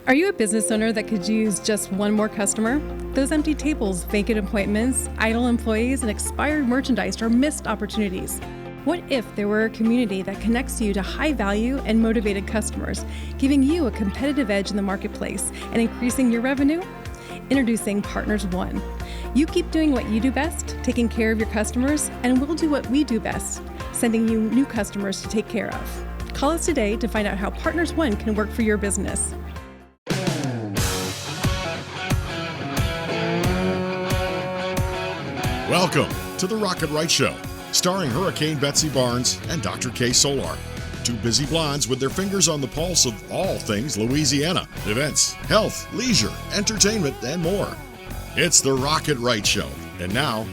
Are you a business owner that could use just one more customer? Those empty tables, vacant appointments, idle employees, and expired merchandise are missed opportunities. What if there were a community that connects you to high-value and motivated customers, giving you a competitive edge in the marketplace and increasing your revenue? Introducing Partners One. You keep doing what you do best, taking care of your customers, and we'll do what we do best, sending you new customers to take care of. Call us today to find out how Partners One can work for your business. Welcome to the Rocket Right Show, starring Hurricane Betsy Barnes and Dr. K. Solar. Two busy blondes with their fingers on the pulse of all things Louisiana. Events, health, leisure, entertainment, and more. It's the Rocket Right Show. And now,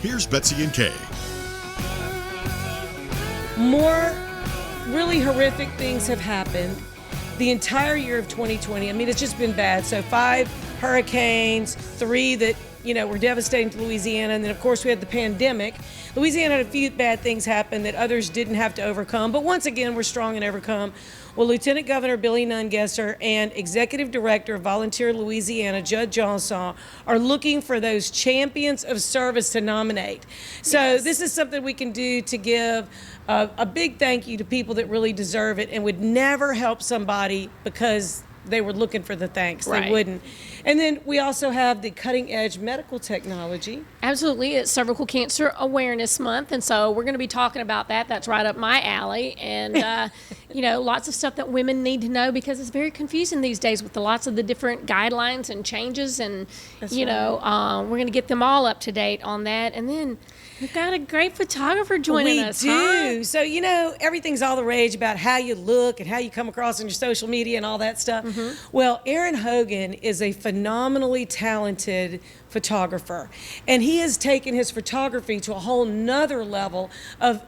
here's Betsy and Kay. More really horrific things have happened the entire year of 2020. I mean, it's just been bad. So 5 hurricanes, 3 that were devastating to Louisiana. And then, of course, we had the pandemic. Louisiana had a few bad things happen that others didn't have to overcome. But once again, we're strong and overcome. Well, Lieutenant Governor Billy Nungesser and Executive Director of Volunteer Louisiana, Judd Jeansonne, are looking for those champions of service to nominate. So This is something we can do to give a big thank you to people that really deserve it and would never help somebody because they were looking for the thanks. Right. They wouldn't. And then we also have the cutting edge medical technology. Absolutely. It's Cervical Cancer Awareness Month. And so we're going to be talking about that. That's right up my alley. And, lots of stuff that women need to know because it's very confusing these days with lots of the different guidelines and changes. And, we're going to get them all up to date on that. And then we've got a great photographer joining us. We do. Huh? So, everything's all the rage about how you look and how you come across on your social media and all that stuff. Mm-hmm. Well, Aaron Hogan is a phenomenally talented photographer. And he has taken his photography to a whole nother level of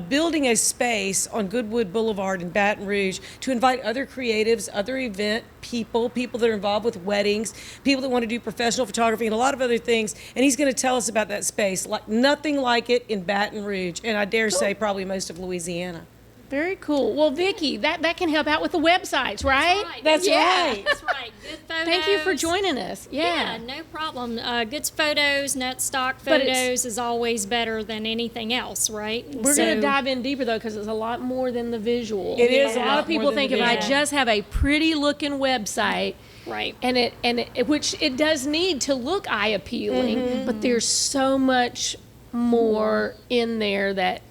building a space on Goodwood Blvd in Baton Rouge to invite other creatives, other event people that are involved with weddings, people that want to do professional photography and a lot of other things. And he's going to tell us about that space, like nothing like it in Baton Rouge, and I dare say probably most of Louisiana. Very cool. Well, Vicky, that can help out with the websites, right? That's right. That's right. Good photos. Thank you for joining us. Yeah, no problem. Good photos, net stock photos is always better than anything else, right? We're going to dive in deeper, though, because it's a lot more than the visual. It is. A lot of people think if I just have a pretty looking website, right, and which it does need to look eye appealing, but there's so much more in there that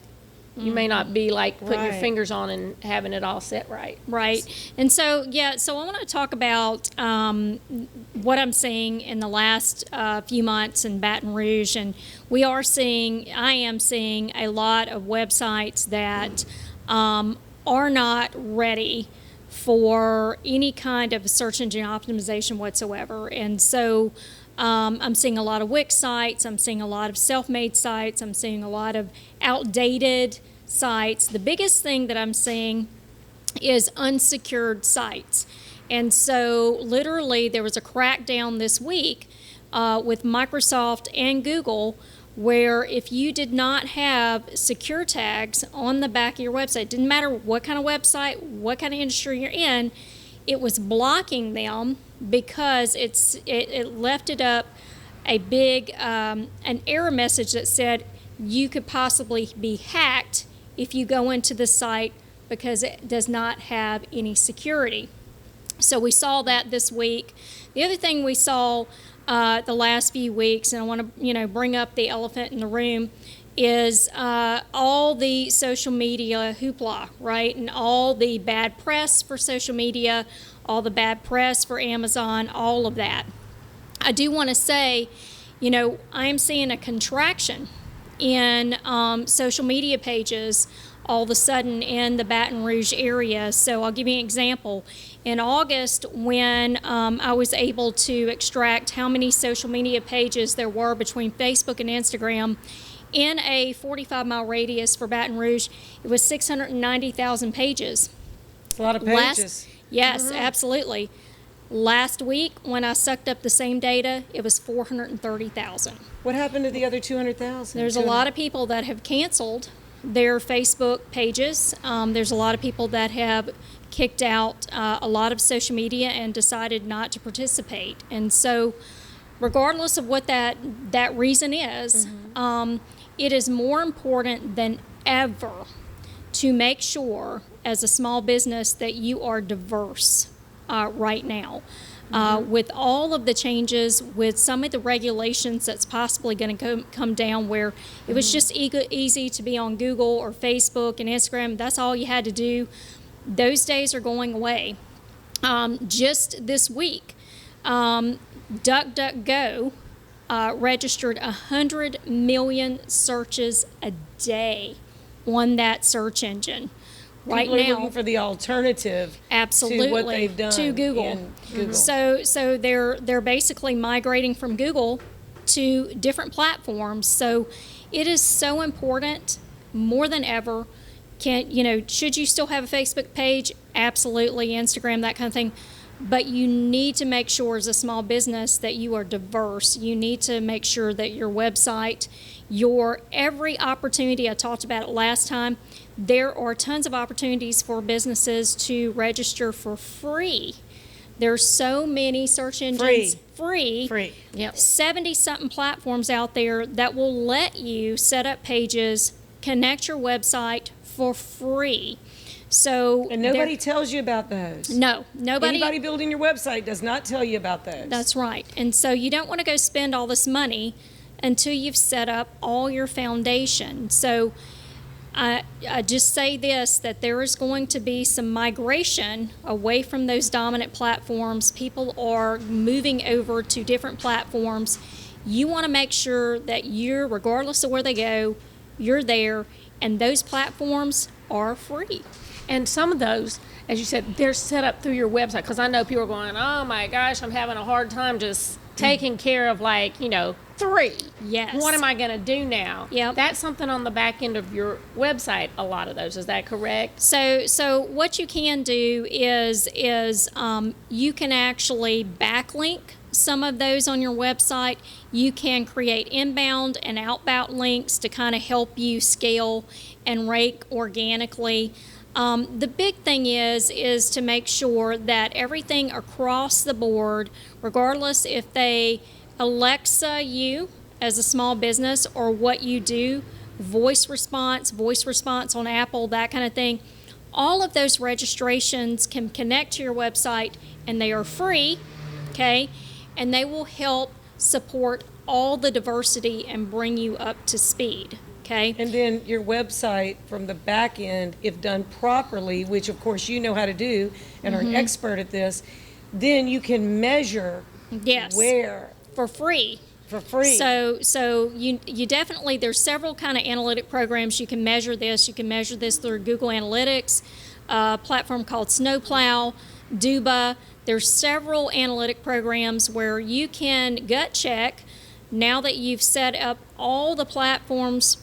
you may not be like putting your fingers on and having it all set right. Right. And so I want to talk about what I'm seeing in the last few months in Baton Rouge. And I am seeing a lot of websites that are not ready for any kind of search engine optimization whatsoever. And so I'm seeing a lot of Wix sites. I'm seeing a lot of self-made sites. I'm seeing a lot of outdated sites. The biggest thing that I'm seeing is unsecured sites. And so literally there was a crackdown this week with Microsoft and Google where if you did not have secure tags on the back of your website, didn't matter what kind of website, what kind of industry you're in, it was blocking them because it left it up a big an error message that said you could possibly be hacked if you go into the site because it does not have any security. So we saw that this week. The other thing we saw the last few weeks, and I want to bring up the elephant in the room, is all the social media hoopla, right? And all the bad press for social media, all the bad press for Amazon, all of that. I do want to say, I'm seeing a contraction in social media pages all of a sudden in the Baton Rouge area. So I'll give you an example. In August, when I was able to extract how many social media pages there were between Facebook and Instagram in a 45-mile radius for Baton Rouge, it was 690,000 pages. A lot of pages. Yes, absolutely. Last week, when I sucked up the same data, it was 430,000. What happened to the other 200,000? There's a lot of people that have canceled their Facebook pages. There's a lot of people that have kicked out a lot of social media and decided not to participate. And so regardless of what that reason is, it is more important than ever to make sure as a small business that you are diverse right now. With all of the changes, with some of the regulations that's possibly going to come down, where it was just easy to be on Google or Facebook and Instagram, that's all you had to do. Those days are going away. Just this week, DuckDuckGo registered 100 million searches a day on that search engine. Right People are now, looking for the alternative absolutely to what they've done to Google. in Google. So they're basically migrating from Google to different platforms. So it is so important more than ever. Should you still have a Facebook page? Absolutely, Instagram, that kind of thing. But you need to make sure as a small business that you are diverse. You need to make sure that your website, your every opportunity, I talked about it last time, there are tons of opportunities for businesses to register for free. There's so many search engines. Free. Yep. 70-something platforms out there that will let you set up pages, connect your website for free. So And nobody tells you about those. No, nobody. Anybody building your website does not tell you about those. That's right. And so you don't want to go spend all this money until you've set up all your foundation. So I just say this, that there is going to be some migration away from those dominant platforms. People are moving over to different platforms. You want to make sure that you're, regardless of where they go, you're there, and those platforms are free. And some of those, as you said, they're set up through your website. Because I know people are going, oh my gosh, I'm having a hard time just taking care of 3. Yes. What am I going to do now? Yep. That's something on the back end of your website, a lot of those. Is that correct? So what you can do is you can actually backlink some of those on your website. You can create inbound and outbound links to kind of help you scale and rank organically. The big thing is to make sure that everything across the board, regardless if they Alexa you as a small business or what you do, voice response on Apple, that kind of thing, all of those registrations can connect to your website, and they are free, okay? And they will help support all the diversity and bring you up to speed. Okay. And then your website from the back end, if done properly, which of course you know how to do and are an expert at this, then you can measure where for free. For free. So you definitely, there's several kind of analytic programs you can measure this. You can measure this through Google Analytics, a platform called Snowplow, Duba. There's several analytic programs where you can gut check now that you've set up all the platforms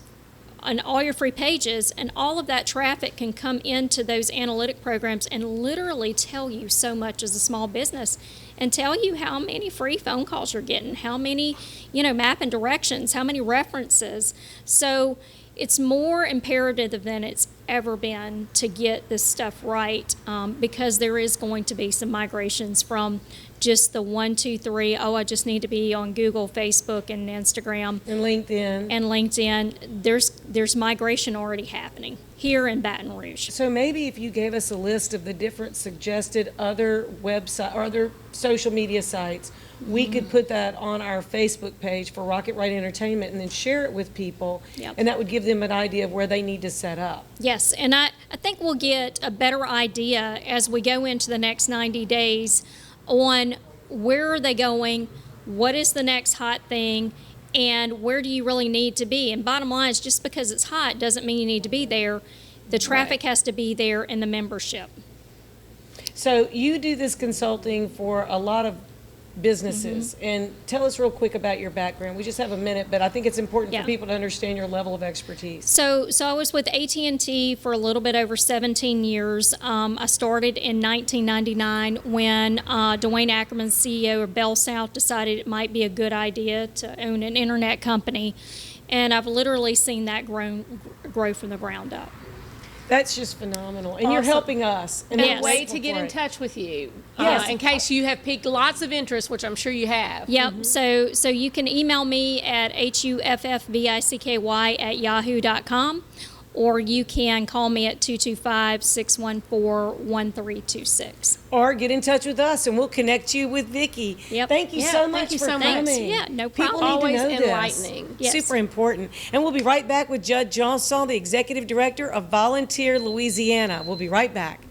on all your free pages, and all of that traffic can come into those analytic programs and literally tell you so much as a small business, and tell you how many free phone calls you're getting, how many, mapping directions, how many references. So it's more imperative than it's ever been to get this stuff right, because there is going to be some migrations from just the 1, 2, 3. I just need to be on Google, Facebook, and Instagram, and LinkedIn. There's migration already happening here in Baton Rouge. So maybe if you gave us a list of the different suggested other website or other social media sites, we could put that on our Facebook page for Rocket Right Entertainment and then share it with people. Yep. And that would give them an idea of where they need to set up. Yes, and I think we'll get a better idea as we go into the next 90 days on where are they going, what is the next hot thing, and where do you really need to be. And bottom line is, just because it's hot doesn't mean you need to be there. The traffic has to be there in the membership. So you do this consulting for a lot of businesses, and tell us real quick about your background. We just have a minute, but I think it's important for people to understand your level of expertise. So I was with AT&T for a little bit over 17 years. I started in 1999 when Dwayne Ackerman, CEO of Bell South, decided it might be a good idea to own an internet company, and I've literally seen that grow from the ground up. That's just phenomenal. And you're Awesome. helping us. And And we're a way grateful to get for in it. touch with you, Yes. in case you have piqued lots of interest, which I'm sure you have. Yep. So you can email me at huffvicky@yahoo.com, or you can call me at 225-614-1326. Or get in touch with us, and we'll connect you with Vicky. Yep. Thank you Yeah, so thank much you for so much. coming. Yeah, no People problem. need Always to know enlightening. this. Yes. Super important. And we'll be right back with Judd Jeansonne, the Executive Director of Volunteer Louisiana. We'll be right back.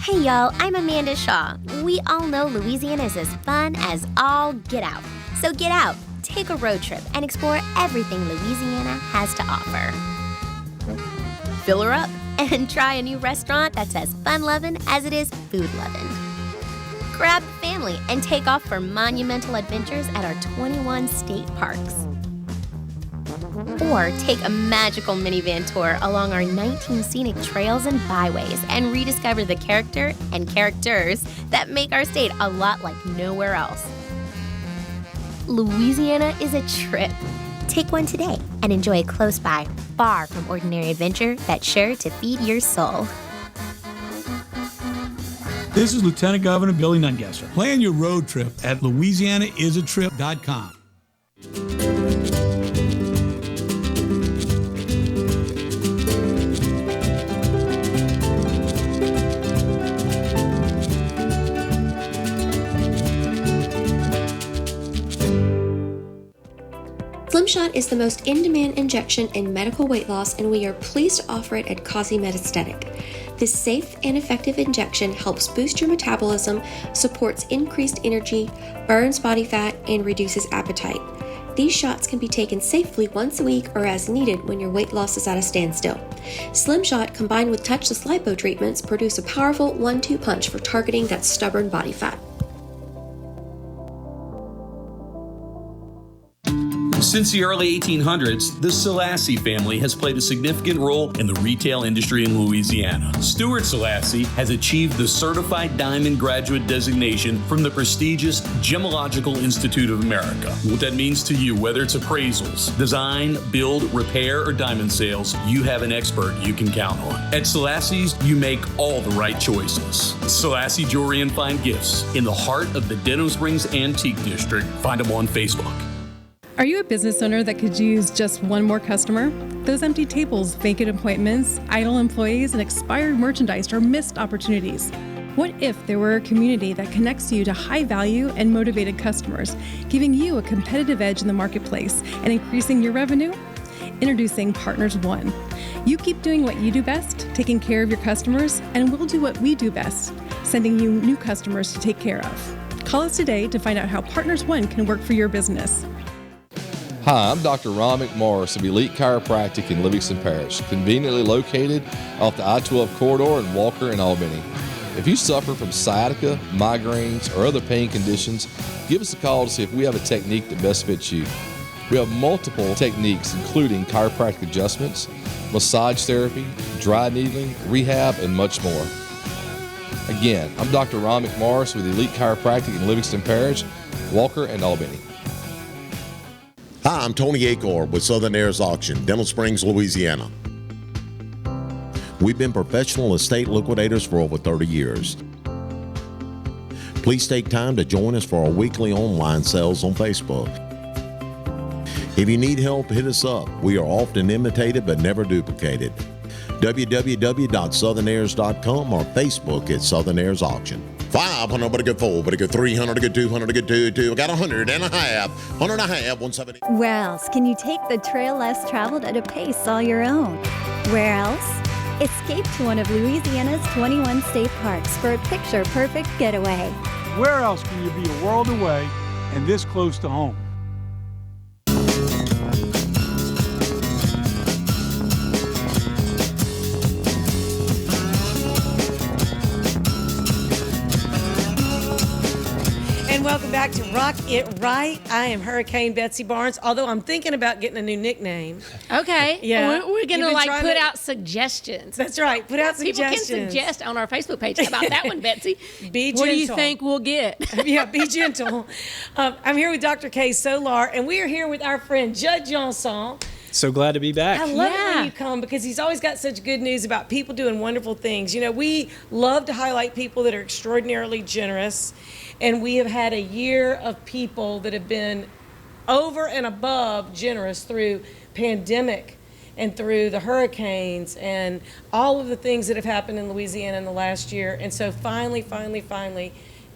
Hey y'all, I'm Amanda Shaw. We all know Louisiana is as fun as all get out. So get out, take a road trip, and explore everything Louisiana has to offer. Fill her up and try a new restaurant that's as fun-loving as it is food-loving. Grab family and take off for monumental adventures at our 21 state parks. Or take a magical minivan tour along our 19 scenic trails and byways and rediscover the character and characters that make our state a lot like nowhere else. Louisiana is a trip. Take one today and enjoy a close by, far from ordinary adventure that's sure to feed your soul. This is Lieutenant Governor Billy Nungesser. Plan your road trip at LouisianaIsATrip.com. Slimshot is the most in-demand injection in medical weight loss, and we are pleased to offer it at Cosimed Aesthetic. This safe and effective injection helps boost your metabolism, supports increased energy, burns body fat, and reduces appetite. These shots can be taken safely once a week or as needed when your weight loss is at a standstill. Slimshot combined with touchless lipo treatments produce a powerful 1-2 punch for targeting that stubborn body fat. Since the early 1800s, the Selassie family has played a significant role in the retail industry in Louisiana. Stuart Selassie has achieved the Certified Diamond Graduate designation from the prestigious Gemological Institute of America. What that means to you, whether it's appraisals, design, build, repair, or diamond sales, you have an expert you can count on. At Selassie's, you make all the right choices. Selassie Jewelry and Fine Gifts in the heart of the Denham Springs Antique District. Find them on Facebook. Are you a business owner that could use just one more customer? Those empty tables, vacant appointments, idle employees, and expired merchandise are missed opportunities. What if there were a community that connects you to high-value and motivated customers, giving you a competitive edge in the marketplace and increasing your revenue? Introducing Partners One. You keep doing what you do best, taking care of your customers, and we'll do what we do best, sending you new customers to take care of. Call us today to find out how Partners One can work for your business. Hi, I'm Dr. Ron McMorris of Elite Chiropractic in Livingston Parish, conveniently located off the I-12 corridor in Walker and Albany. If you suffer from sciatica, migraines, or other pain conditions, give us a call to see if we have a technique that best fits you. We have multiple techniques, including chiropractic adjustments, massage therapy, dry needling, rehab, and much more. Again, I'm Dr. Ron McMorris with Elite Chiropractic in Livingston Parish, Walker, and Albany. Hi, I'm Tony Acor with Southern Heirs Auction, Denham Springs, Louisiana. We've been professional estate liquidators for over 30 years. Please take time to join us for our weekly online sales on Facebook. If you need help, hit us up. We are often imitated but never duplicated. www.southernheirs.com or Facebook at Southern Heirs Auction. 500, but a good 4, but a good 300, a good 200, a good 2. I got 100 and a half, 170. Where else can you take the trail less traveled at a pace all your own? Where else? Escape to one of Louisiana's 21 state parks for a picture-perfect getaway. Where else can you be a world away and this close to home? welcome back to Rock It Right. I am Hurricane Betsy Barnes, although I'm thinking about getting a new nickname. Okay. Yeah. We're going to put out suggestions. That's right. Put out suggestions. People can suggest on our Facebook page. How about that one, Betsy? Be gentle. What do you think we'll get? Yeah, be gentle. I'm here with Dr. Kay Solar, and we are here with our friend Judd Jeansonne. So glad to be back. I love it when you come because he's always got such good news about people doing wonderful things. You know, we love to highlight people that are extraordinarily generous, and we have had a year of people that have been over and above generous through pandemic and through the hurricanes and all of the things that have happened in Louisiana in the last year. And so finally,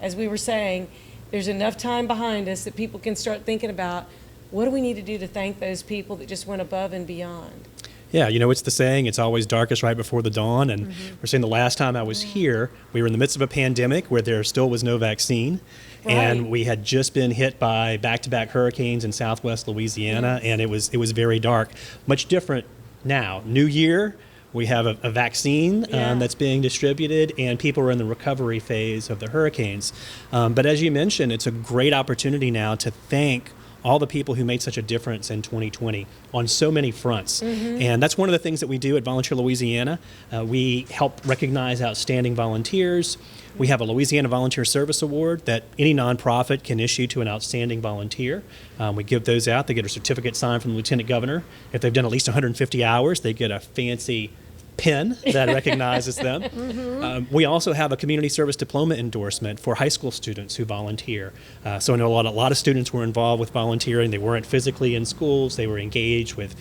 as we were saying, there's enough time behind us that people can start thinking about, what do we need to do to thank those people that just went above and beyond? Yeah, you know, it's the saying, it's always darkest right before the dawn. And we're saying the last time I was here, we were in the midst of a pandemic where there still was no vaccine. Right. And we had just been hit by back-to-back hurricanes in southwest Louisiana, and it was very dark. Much different now. New year, we have a vaccine that's being distributed, and people are in the recovery phase of the hurricanes. But as you mentioned, it's a great opportunity now to thank all the people who made such a difference in 2020 on so many fronts. And that's one of the things that we do at Volunteer Louisiana. We help recognize outstanding volunteers. We have a Louisiana Volunteer Service Award that any nonprofit can issue to an outstanding volunteer. We give those out. They get a certificate signed from the Lieutenant Governor. If they've done at least 150 hours, they get a fancy pin that recognizes them. We also have a community service diploma endorsement for high school students who volunteer. So I know a lot of students were involved with volunteering. They weren't physically in schools. They were engaged with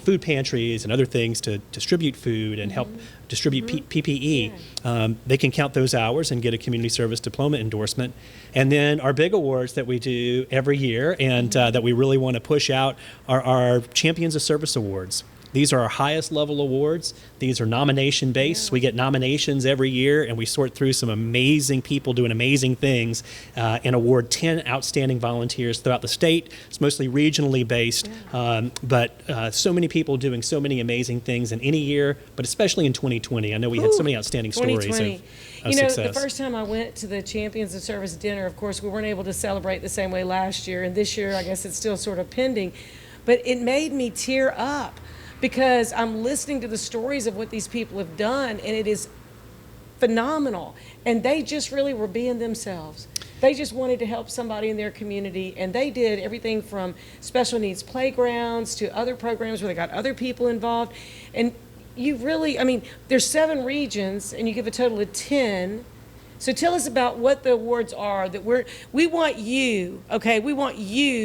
food pantries and other things to distribute food and help distribute PPE. They can count those hours and get a community service diploma endorsement. And then our big awards that we do every year and that we really want to push out are our Champions of Service Awards. These are our highest level awards. These are nomination based. We get nominations every year, and we sort through some amazing people doing amazing things and award 10 outstanding volunteers throughout the state. It's mostly regionally based, but so many people doing so many amazing things in any year, but especially in 2020. I know we had so many outstanding stories of success. The first time I went to the Champions of Service dinner, of course, we weren't able to celebrate the same way last year, and this year I guess it's still sort of pending, but it made me tear up, because I'm listening to the stories of what these people have done, and it is phenomenal. And they just really were being themselves. They just wanted to help somebody in their community, and they did everything from special needs playgrounds to other programs where they got other people involved. And you really, there's 7 regions, and you give a total of 10. So tell us about what the awards are that we want you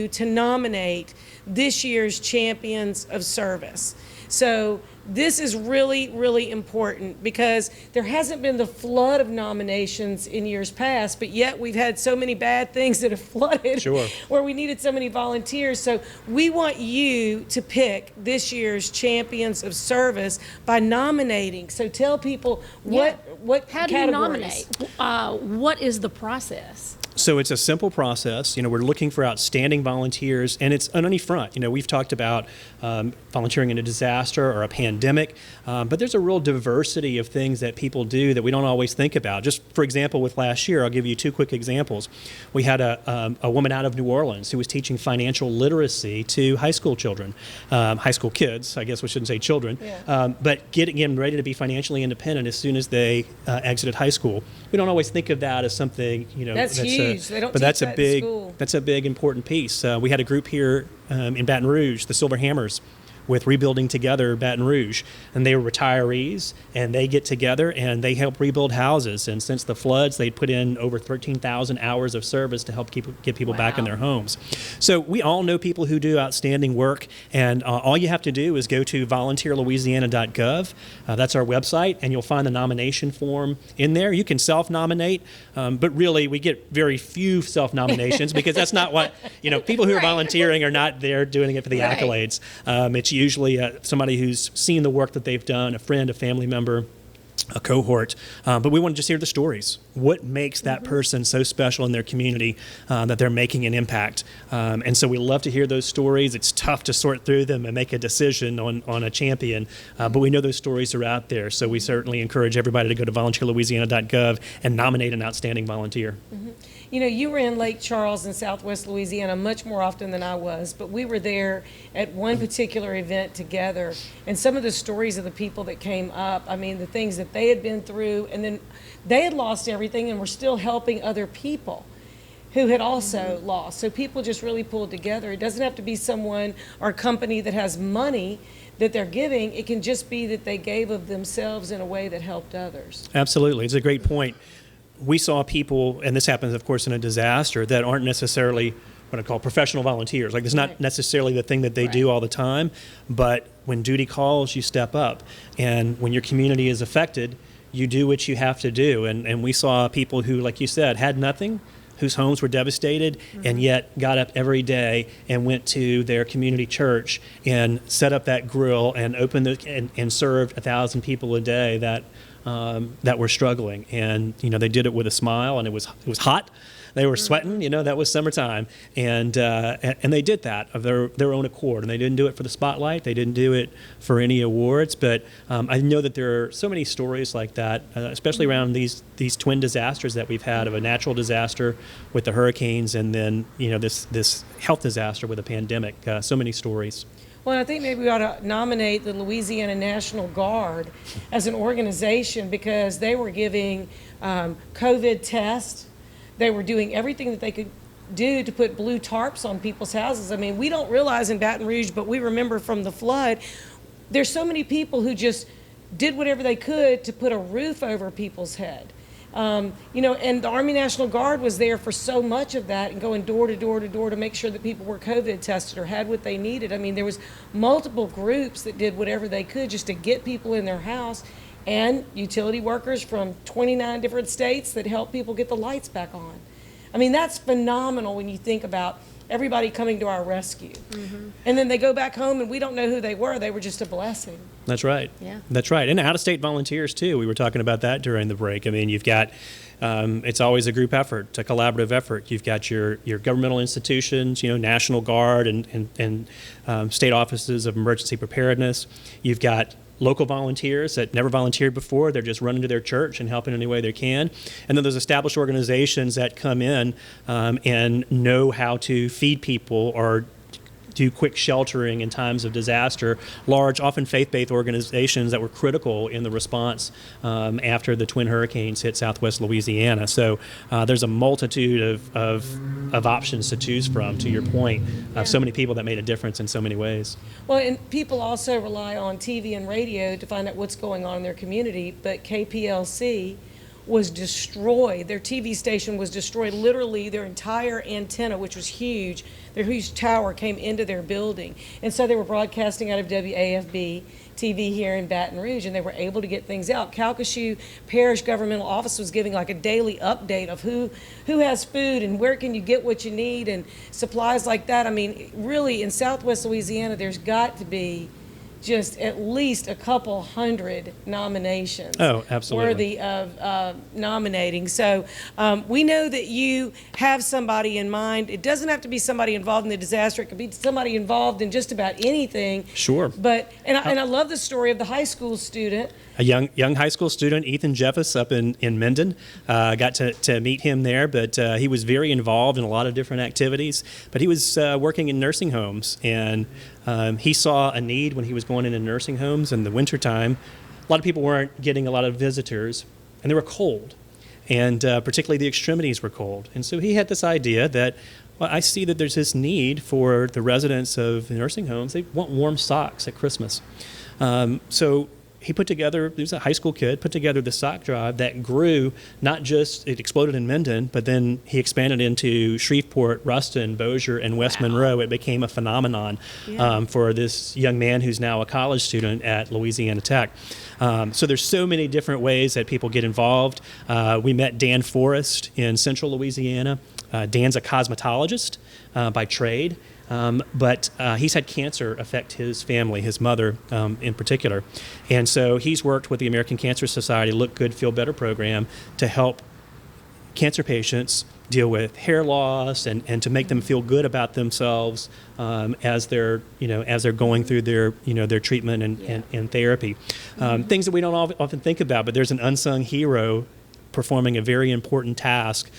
to nominate this year's Champions of Service. So this is really, really important because there hasn't been the flood of nominations in years past, but yet we've had so many bad things that have flooded where we needed so many volunteers. So we want you to pick this year's Champions of Service by nominating. So tell people what How do you nominate? What is the process? So it's a simple process. We're looking for outstanding volunteers, and it's on any front. We've talked about volunteering in a disaster or a pandemic, but there's a real diversity of things that people do that we don't always think about. Just for example, with last year, I'll give you 2 quick examples. We had a woman out of New Orleans who was teaching financial literacy to high school children, high school kids, I guess we shouldn't say children, but getting them ready to be financially independent as soon as they exited high school. We don't always think of that as something, that's huge. They don't but teach that in school. That's a big important piece. We had a group here in Baton Rouge, the Silver Hammers, with Rebuilding Together Baton Rouge, and they were retirees, and they get together and they help rebuild houses. And since the floods, they put in over 13,000 hours of service to help get people back in their homes. So we all know people who do outstanding work, and all you have to do is go to volunteerlouisiana.gov. That's our website, and you'll find the nomination form in there. You can self-nominate, but really we get very few self-nominations because that's not what, people who are volunteering are not there doing it for the accolades. It's usually somebody who's seen the work that they've done, a friend, a family member, cohort, but we want to just hear the stories. What makes that person so special in their community that they're making an impact? And so we love to hear those stories. It's tough to sort through them and make a decision on a champion, but we know those stories are out there. So we certainly encourage everybody to go to volunteerlouisiana.gov and nominate an outstanding volunteer. You know, you were in Lake Charles in Southwest Louisiana much more often than I was, but we were there at one particular event together, and some of the stories of the people that came up, I mean, the things that they had been through, and then they had lost everything and were still helping other people who had also lost. So people just really pulled together. It doesn't have to be someone or a company that has money that they're giving. It can just be that they gave of themselves in a way that helped others. Absolutely. It's a great point. We saw people, and this happens, of course, in a disaster, that aren't necessarily what I call professional volunteers. Like, it's not necessarily the thing that they do all the time, but when duty calls, you step up. And when your community is affected, you do what you have to do. And we saw people who, like you said, had nothing, whose homes were devastated, and yet got up every day and went to their community church and set up that grill and opened and served 1,000 people a day that were struggling. And they did it with a smile, and it was hot. They were sweating, that was summertime, and they did that of their own accord, and they didn't do it for the spotlight. They didn't do it for any awards. But I know that there are so many stories like that, especially around these twin disasters that we've had, of a natural disaster with the hurricanes, and then this health disaster with a pandemic. So many stories. Well, I think maybe we ought to nominate the Louisiana National Guard as an organization, because they were giving COVID tests. They were doing everything that they could do to put blue tarps on people's houses. I mean, we don't realize in Baton Rouge, but we remember from the flood, there's so many people who just did whatever they could to put a roof over people's head. And the Army National Guard was there for so much of that, and going door to door to door to make sure that people were COVID tested or had what they needed. I mean, there was multiple groups that did whatever they could just to get people in their house, and utility workers from 29 different states that helped people get the lights back on. I mean, that's phenomenal when you think about everybody coming to our rescue. And then they go back home and we don't know who they were. They were just a blessing. That's right. Yeah. That's right. And out-of-state volunteers, too. We were talking about that during the break. I mean, you've got, it's always a group effort, a collaborative effort. You've got your governmental institutions, National Guard and state offices of emergency preparedness. You've got local volunteers that never volunteered before. They're just running to their church and helping any way they can. And then there's established organizations that come in and know how to feed people or do quick sheltering in times of disaster. Large, often faith-based organizations that were critical in the response after the twin hurricanes hit Southwest Louisiana. So there's a multitude of options to choose from, to your point, of so many people that made a difference in so many ways. Well, and people also rely on TV and radio to find out what's going on in their community, but KPLC was destroyed. Their TV station was destroyed. Literally, their entire antenna, which was huge, their huge tower came into their building. And so they were broadcasting out of WAFB TV here in Baton Rouge, and they were able to get things out. Calcasieu Parish Governmental Office was giving like a daily update of who has food and where can you get what you need and supplies like that. I mean, really, in Southwest Louisiana, there's got to be just at least a couple hundred nominations worthy of nominating. So we know that you have somebody in mind. It doesn't have to be somebody involved in the disaster. It could be somebody involved in just about anything. Sure. But I love the story of the high school student. A young high school student, Ethan Jeffus, up in Minden. Got to meet him there, but he was very involved in a lot of different activities. But he was working in nursing homes, and he saw a need when he was going into nursing homes in the wintertime. A lot of people weren't getting a lot of visitors, and they were cold, and particularly the extremities were cold. And so he had this idea that, well, I see that there's this need for the residents of the nursing homes. They want warm socks at Christmas. So he put together, he was a high school kid, put together the sock drive that grew, not just, it exploded in Minden, but then he expanded into Shreveport, Ruston, Bossier, and West Monroe. It became a phenomenon for this young man who's now a college student at Louisiana Tech. So there's so many different ways that people get involved. We met Dan Forrest in central Louisiana. Dan's a cosmetologist by trade. But he's had cancer affect his family, his mother in particular. And so he's worked with the American Cancer Society Look Good, Feel Better program to help cancer patients deal with hair loss and to make them feel good about themselves as they're going through their treatment and therapy. Things that we don't often think about, but there's an unsung hero performing a very important task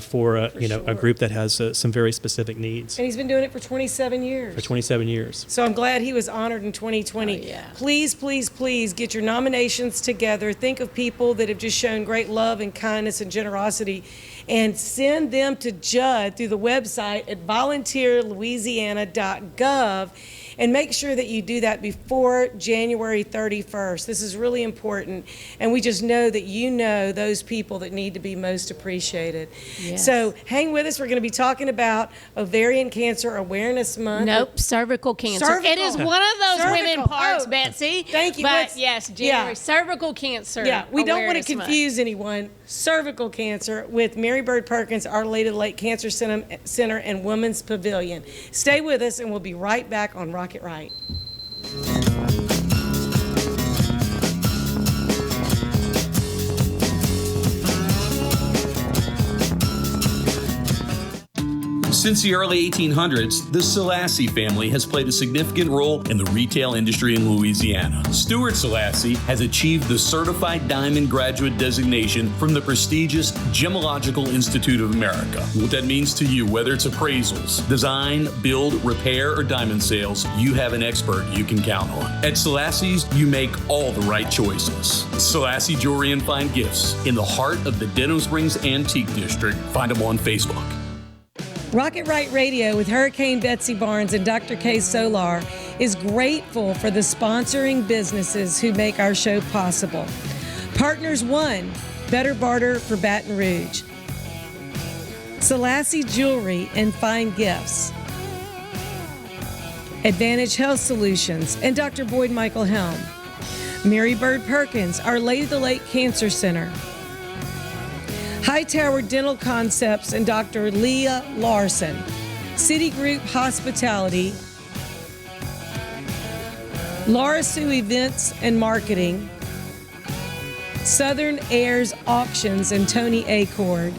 for a group that has some very specific needs. And he's been doing it for 27 years. For 27 years. So I'm glad he was honored in 2020. Please, please, please get your nominations together. Think of people that have just shown great love and kindness and generosity, and send them to Judd through the website at volunteerlouisiana.gov. And make sure that you do that before January 31st. This is really important. And we just know that you know those people that need to be most appreciated. Yes. So hang with us. We're going to be talking about Ovarian Cancer Awareness Month. Nope, cervical cancer. Cervical. It is one of those Cervical. women parts, Betsy. Thank you. But yes, January, cervical cancer. Yeah, we don't want to Awareness Month. confuse anyone. Cervical cancer with Mary Bird Perkins, Our Lady of the Lake Cancer Center and Women's Pavilion. Stay with us, and we'll be right back on Rocket Right. Since the early 1800s, the Selassie family has played a significant role in the retail industry in Louisiana. Stuart Selassie has achieved the Certified Diamond Graduate designation from the prestigious Gemological Institute of America. What that means to you, whether it's appraisals, design, build, repair, or diamond sales, you have an expert you can count on. At Selassie's, you make all the right choices. Selassie Jewelry and Fine Gifts in the heart of the Denham Springs Antique District. Find them on Facebook. Rocket Right Radio with Hurricane Betsy Barnes and Dr. K. Solar is grateful for the sponsoring businesses who make our show possible. Partners 1, Better Barter for Baton Rouge. Selassie Jewelry and Fine Gifts. Advantage Health Solutions and Dr. Boyd Michael Helm. Mary Bird Perkins, Our Lady of the Lake Cancer Center. Hightower Dental Concepts and Dr. Leah Larson. Citigroup Hospitality. Laura Sue Events and Marketing. Southern Airs Auctions and Tony Acord.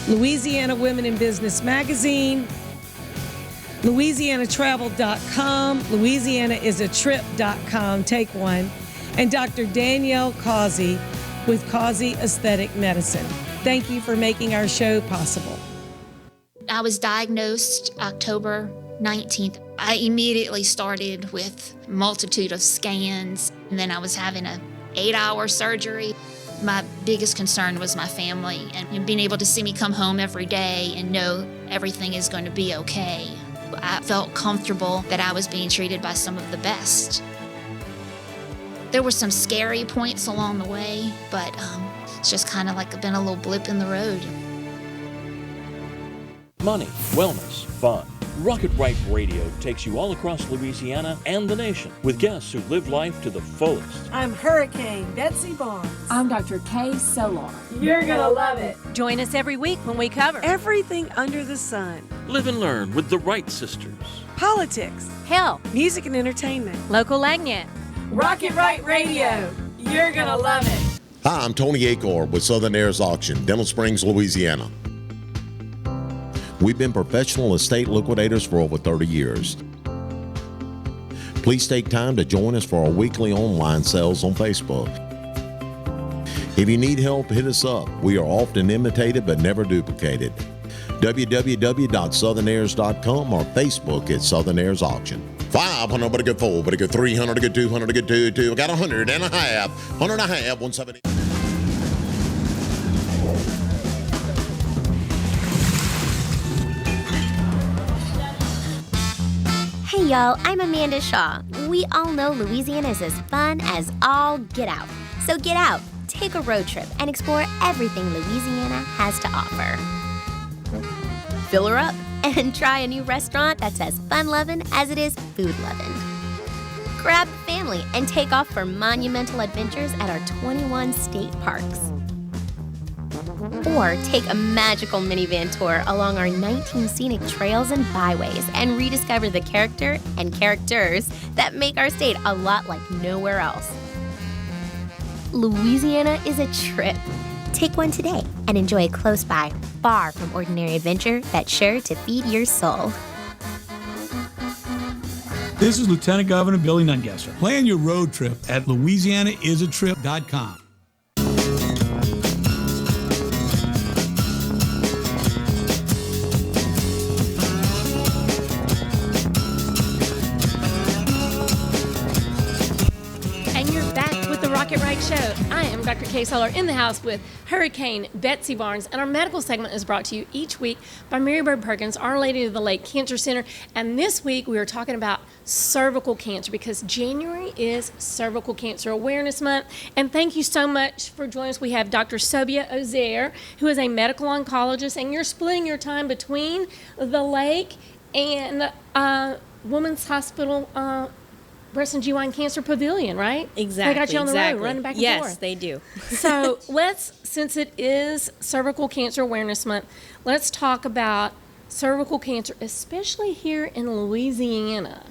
Louisiana Women in Business Magazine. LouisianaTravel.com. LouisianaIsATrip.com. Take one. And Dr. Danielle Causey with Causey Aesthetic Medicine. Thank you for making our show possible. I was diagnosed October 19th. I immediately started with a multitude of scans, and then I was having an 8-hour surgery. My biggest concern was my family and being able to see me come home every day and know everything is going to be okay. I felt comfortable that I was being treated by some of the best. There were some scary points along the way, but it's just kind of like been a little blip in the road. Money, wellness, fun. Rocket Right Radio takes you all across Louisiana and the nation with guests who live life to the fullest. I'm Hurricane Betsy Barnes. I'm Dr. K. Solar. You're gonna love it. Join us every week when we cover Everything under the sun. Live and learn with the Wright sisters. Politics. health, Music and entertainment. local agnet. Rocket Right Radio. You're gonna love it. Hi, I'm Tony Acor with Southern Airs Auction, Denham Springs, Louisiana. We've been professional estate liquidators for over 30 years. Please take time to join us for our weekly online sales on Facebook. If you need help, hit us up. We are often imitated but never duplicated. www.southernairs.com or Facebook at Southern Airs Auction. 500, but a good 4, but a good 300, a good 200, a good 2. I got 100 and a half, 170. Hey y'all, I'm Amanda Shaw. We all know Louisiana is as fun as all get out. So get out, take a road trip, and explore everything Louisiana has to offer. Fill her up and try a new restaurant that's as fun-loving as it is food-loving. Grab the family and take off for monumental adventures at our 21 state parks. Or take a magical minivan tour along our 19 scenic trails and byways and rediscover the character and characters that make our state a lot like nowhere else. Louisiana is a trip. Take one today and enjoy a close by, far from ordinary adventure that's sure to feed your soul. This is Lieutenant Governor Billy Nungesser. Plan your road trip at LouisianaIsATrip.com. Show. I am Dr. Kay Solar in the house with Hurricane Betsy Barnes, and our medical segment is brought to you each week by Mary Bird Perkins, Our Lady of the Lake Cancer Center. And this week we are talking about cervical cancer because January is Cervical Cancer Awareness Month. And thank you so much for joining us. We have Dr. Sobia Ozair, who is a medical oncologist, and you're splitting your time between the lake and Women's Hospital Breast and GYN Cancer Pavilion, right? Exactly. They got you on the road running back and forth. Yes, they do. So since it is Cervical Cancer Awareness Month, let's talk about cervical cancer, especially here in Louisiana.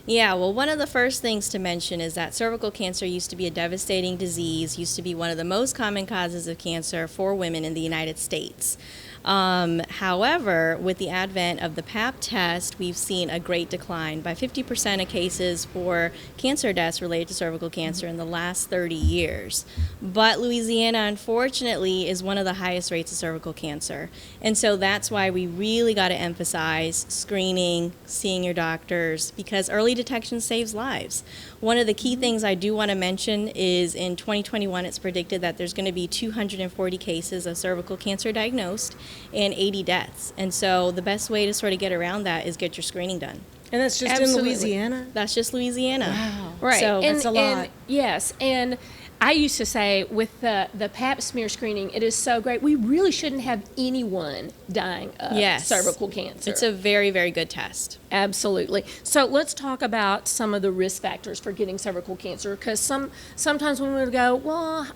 Yeah, well, one of the first things to mention is that cervical cancer used to be a devastating disease, used to be one of the most common causes of cancer for women in the United States. However, with the advent of the Pap test, we've seen a great decline by 50% of cases for cancer deaths related to cervical cancer in the last 30 years. But Louisiana, unfortunately, is one of the highest rates of cervical cancer. And so that's why we really got to emphasize screening, seeing your doctors, because early detection saves lives. One of the key things I do want to mention is in 2021, it's predicted that there's going to be 240 cases of cervical cancer diagnosed and 80 deaths. And so the best way to sort of get around that is get your screening done. And that's just in Louisiana? That's just Louisiana. Wow. Right. So that's a lot. Yes. And I used to say with the Pap smear screening, it is so great. We really shouldn't have anyone dying of cervical cancer. It's a very, very good test. Absolutely. So let's talk about some of the risk factors for getting cervical cancer, because sometimes when we go, well,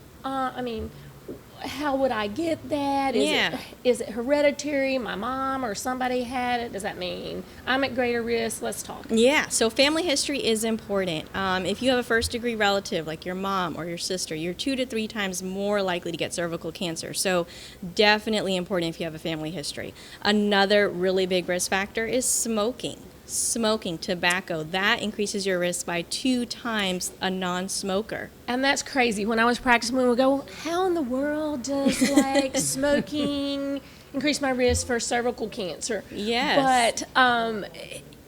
how would I get that? Is it hereditary? My mom or somebody had it? Does that mean I'm at greater risk? Let's talk. Yeah, so family history is important. If you have a first-degree relative like your mom or your sister, you're 2 to 3 times more likely to get cervical cancer. So definitely important if you have a family history. Another really big risk factor is smoking. Smoking, tobacco, that increases your risk by 2 times a non-smoker. And that's crazy. When I was practicing, we would go, how in the world does smoking increase my risk for cervical cancer? Yes. But,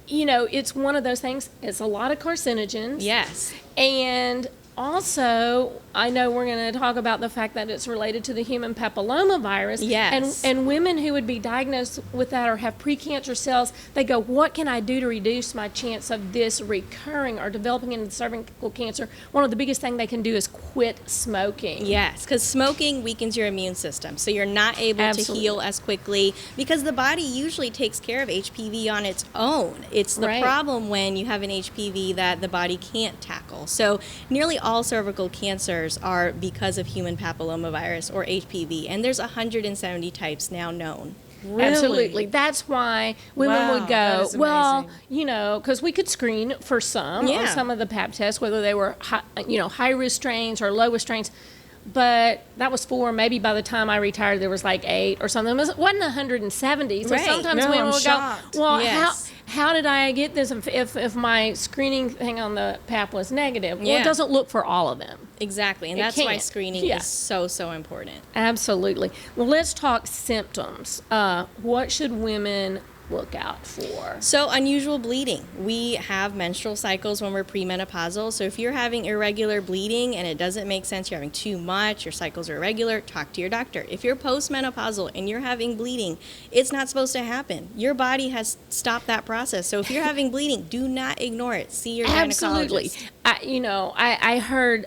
it's one of those things. It's a lot of carcinogens. Yes. And also, I know we're going to talk about the fact that it's related to the human papillomavirus. Yes. And women who would be diagnosed with that or have precancer cells, they go, what can I do to reduce my chance of this recurring or developing into cervical cancer? One of the biggest things they can do is quit smoking. Yes, because smoking weakens your immune system. So you're not able to heal as quickly because the body usually takes care of HPV on its own. It's the problem when you have an HPV that the body can't tackle. So nearly all cervical cancers are because of human papillomavirus or HPV, and there's 170 types now known. Really? Absolutely. That's why women would go, well, because we could screen for some on some of the Pap tests, whether they were high-risk strains or low-risk strains. But that was 4. Maybe by the time I retired, there was like 8 or something. It wasn't 170. So sometimes women would go, well, how did I get this if my screening thing on the Pap was negative? Well, it doesn't look for all of them. Exactly, and that's why screening is so important. Absolutely. Well, let's talk symptoms. What should women look out for? So unusual bleeding. We have menstrual cycles when we're premenopausal. So if you're having irregular bleeding and it doesn't make sense, you're having too much, your cycles are irregular, talk to your doctor. If you're postmenopausal and you're having bleeding, it's not supposed to happen. Your body has stopped that process. So if you're having bleeding, do not ignore it. See your Absolutely. gynecologist. I heard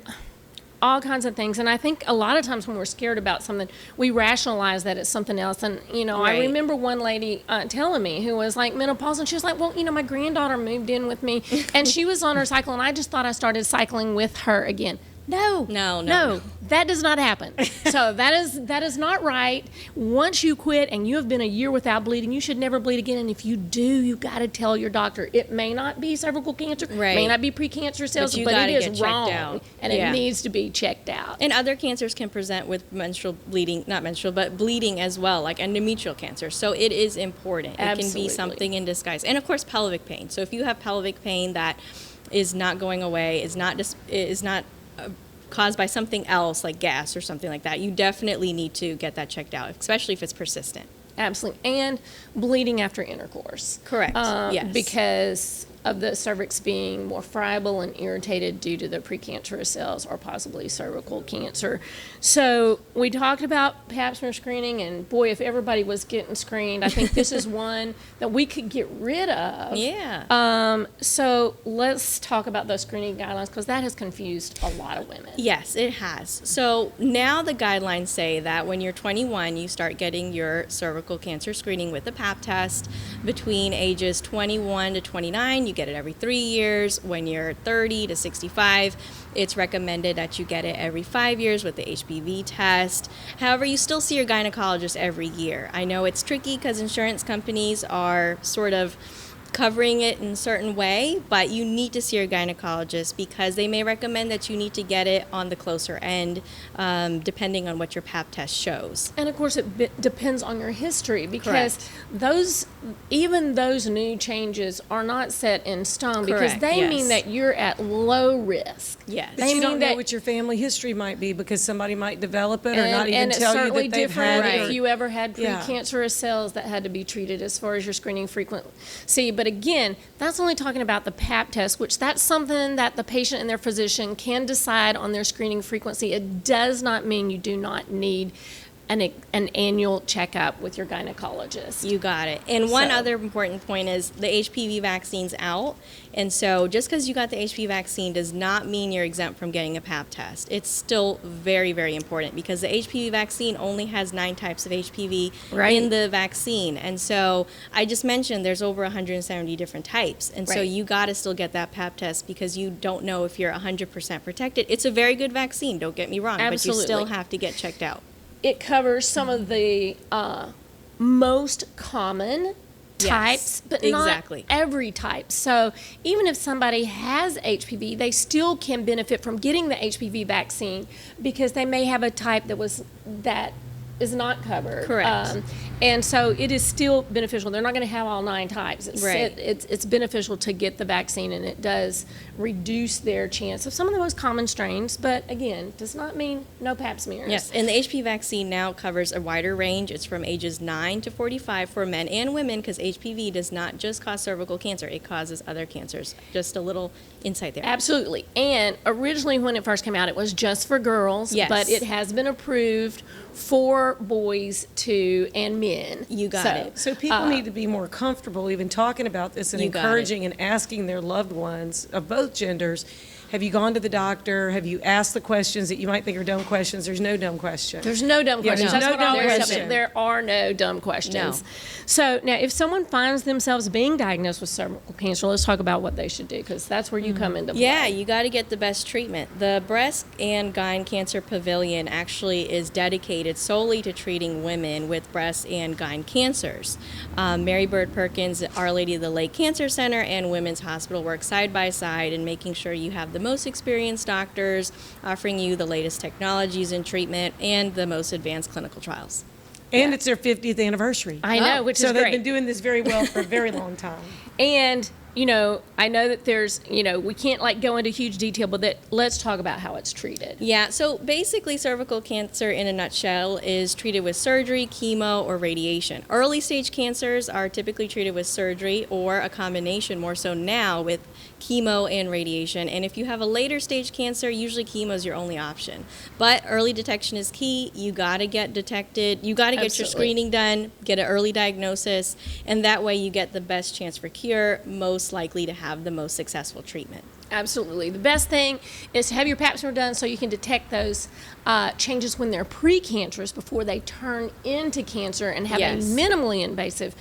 all kinds of things, and I think a lot of times when we're scared about something, we rationalize that it's something else. And I remember one lady telling me who was like menopausal, and she was like, well, my granddaughter moved in with me and she was on her cycle, and I just thought I started cycling with her again. No, that does not happen. So that is not right. Once you quit and you have been a year without bleeding, you should never bleed again. And if you do, you got to tell your doctor. It may not be cervical cancer, may not be precancerous cells, but it is wrong, and it needs to be checked out. And other cancers can present with menstrual bleeding, not menstrual, but bleeding as well, like endometrial cancer. So it is important. Absolutely. It can be something in disguise. And of course, pelvic pain. So if you have pelvic pain that is not going away, is not caused by something else like gas or something like that, you definitely need to get that checked out, especially if it's persistent. Absolutely. And bleeding after intercourse. Correct. Yes. Because of the cervix being more friable and irritated due to the precancerous cells or possibly cervical cancer. So we talked about pap smear screening, and boy, if everybody was getting screened, I think this is one that we could get rid of. Yeah. So let's talk about those screening guidelines, because that has confused a lot of women. Yes, it has. So now the guidelines say that when you're 21, you start getting your cervical cancer screening with a pap test. Between ages 21 to 29, you get it every 3 years. When you're 30 to 65, it's recommended that you get it every 5 years with the HPV test. However, you still see your gynecologist every year. I know it's tricky because insurance companies are sort of covering it in a certain way, but you need to see your gynecologist because they may recommend that you need to get it on the closer end, depending on what your pap test shows. And of course, it depends on your history, because Correct. even those new changes are not set in stone, because Correct, they yes. mean that you're at low risk. Yes. But you don't know what your family history might be, because somebody might develop it or not even and tell it's you certainly that they've different had it. if you ever had Yeah. precancerous cells that had to be treated as far as your screening frequency. But again, that's only talking about the pap test, which that's something that the patient and their physician can decide on their screening frequency. It does not mean you do not need an annual checkup with your gynecologist. You got it. And one other important point is the HPV vaccine's out. And so just because you got the HPV vaccine does not mean you're exempt from getting a pap test. It's still very, very important, because the HPV vaccine only has 9 types of HPV in the vaccine. And so I just mentioned there's over 170 different types. And so you got to still get that pap test, because you don't know if you're 100% protected. It's a very good vaccine, don't get me wrong, but you still have to get checked out. It covers some of the most common types, but not every type. So even if somebody has HPV, they still can benefit from getting the HPV vaccine, because they may have a type that is not covered. Correct. And so it is still beneficial. They're not going to have all 9 types. It's beneficial to get the vaccine, and it does reduce their chance of some of the most common strains, but again, does not mean no pap smears. Yes, and the HPV vaccine now covers a wider range. It's from ages 9 to 45 for men and women, because HPV does not just cause cervical cancer, it causes other cancers. Just a little insight there. Absolutely. And originally when it first came out, it was just for girls, but it has been approved for boys too and men. You got it. So people need to be more comfortable even talking about this and encouraging and asking their loved ones of both genders, have you gone to the doctor? Have you asked the questions that you might think are dumb questions? There's no dumb questions. There's no dumb questions. No That's what dumb I always questions. say. There are no dumb questions. No. So now, if someone finds themselves being diagnosed with cervical cancer, let's talk about what they should do, because that's where you come into play. Yeah, you got to get the best treatment. The Breast and Gyne Cancer Pavilion actually is dedicated solely to treating women with breast and gyne cancers. Mary Bird Perkins, Our Lady of the Lake Cancer Center, and Women's Hospital work side by side in making sure you have the most experienced doctors offering you the latest technologies in treatment and the most advanced clinical trials. And it's their 50th anniversary. I know, which is So they've great. been doing this very well for a very long time. And, I know that there's, we can't go into huge detail, but let's talk about how it's treated. Yeah, so basically cervical cancer in a nutshell is treated with surgery, chemo, or radiation. Early stage cancers are typically treated with surgery or a combination, more so now, with chemo and radiation. And if you have a later stage cancer, usually chemo is your only option. But early detection is key. You got to get detected. You got to get your screening done, get an early diagnosis, and that way you get the best chance for cure, most likely to have the most successful treatment. Absolutely. The best thing is to have your pap smear done so you can detect those changes when they're precancerous before they turn into cancer, and have a minimally invasive